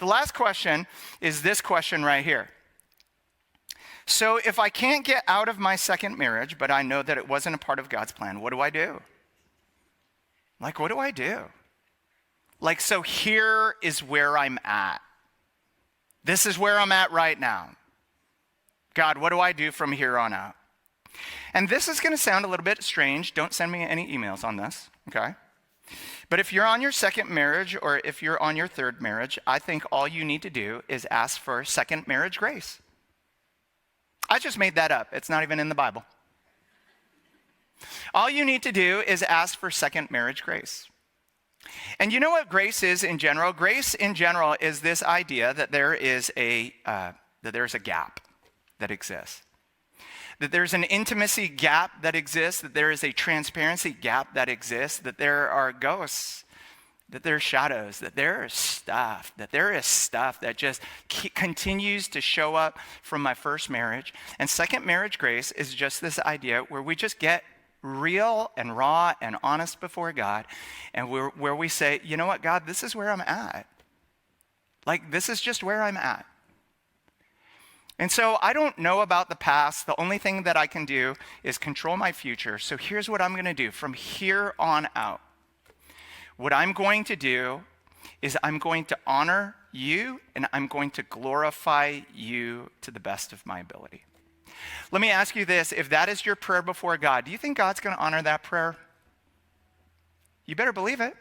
The last question is this question right here. So if I can't get out of my second marriage, but I know that it wasn't a part of God's plan, what do I do? Like, what do I do? Like, so here is where I'm at. This is where I'm at right now. God, what do I do from here on out? And this is going to sound a little bit strange. Don't send me any emails on this, okay? But if you're on your second marriage or if you're on your third marriage, I think all you need to do is ask for second marriage grace. I just made that up. It's not even in the Bible. All you need to do is ask for second marriage grace. And you know what grace is in general? Grace in general is this idea that there is a gap that exists. That there's an intimacy gap that exists, that there is a transparency gap that exists, that there are ghosts, that there are shadows, that there is stuff that just continues to show up from my first marriage. And second marriage grace is just this idea where we just get real and raw and honest before God, and where we say, you know what, God, this is where I'm at. Like, this is just where I'm at. And so I don't know about the past. The only thing that I can do is control my future. So here's what I'm going to do from here on out. What I'm going to do is I'm going to honor you and I'm going to glorify you to the best of my ability. Let me ask you this. If that is your prayer before God, do you think God's going to honor that prayer? You better believe it.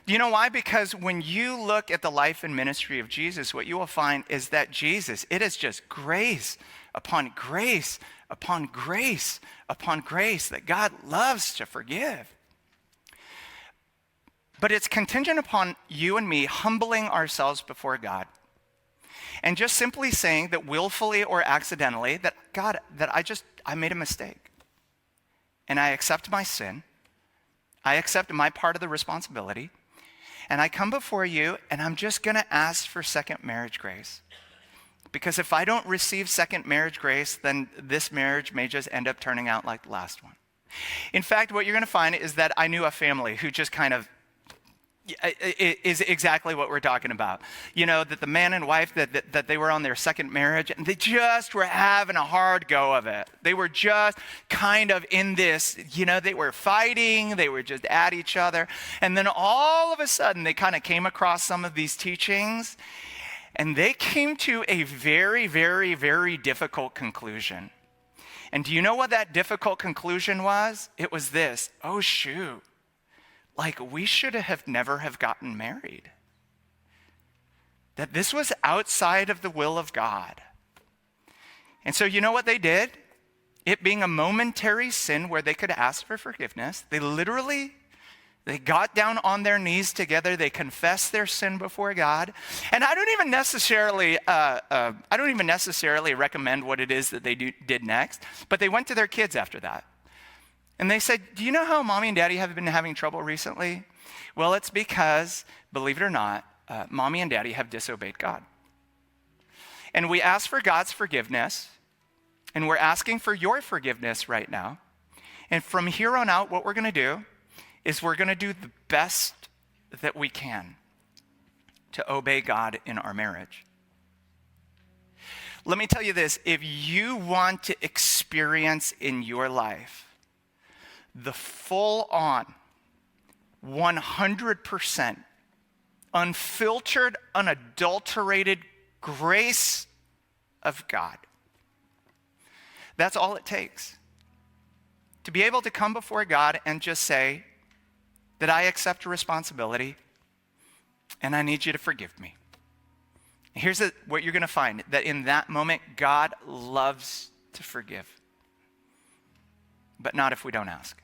Do you know why? Because when you look at the life and ministry of Jesus, what you will find is that Jesus, it is just grace upon grace upon grace upon grace that God loves to forgive. But it's contingent upon you and me humbling ourselves before God and just simply saying that willfully or accidentally that God, that I made a mistake and I accept my sin. I accept my part of the responsibility. And I come before you, and I'm just going to ask for second marriage grace. Because if I don't receive second marriage grace, then this marriage may just end up turning out like the last one. In fact, what you're going to find is that I knew a family who just kind of is exactly what we're talking about. You know, that the man and wife, that they were on their second marriage, and they just were having a hard go of it. They were just kind of in this, you know, they were fighting, they were just at each other. And then all of a sudden, they kind of came across some of these teachings, and they came to a very, very, very difficult conclusion. And do you know what that difficult conclusion was? It was this: oh, shoot. Like, we should have never have gotten married. That this was outside of the will of God. And so you know what they did? It being a momentary sin where they could ask for forgiveness, they got down on their knees together. They confessed their sin before God. And I don't even necessarily recommend what it is that they did next, but they went to their kids after that. And they said, do you know how mommy and daddy have been having trouble recently? Well, it's because, believe it or not, mommy and daddy have disobeyed God. And we ask for God's forgiveness, and we're asking for your forgiveness right now. And from here on out, what we're going to do is we're going to do the best that we can to obey God in our marriage. Let me tell you this: if you want to experience in your life the full-on, 100%, unfiltered, unadulterated grace of God, that's all it takes. To be able to come before God and just say that I accept responsibility and I need you to forgive me. Here's what you're going to find, that in that moment, God loves to forgive. But not if we don't ask.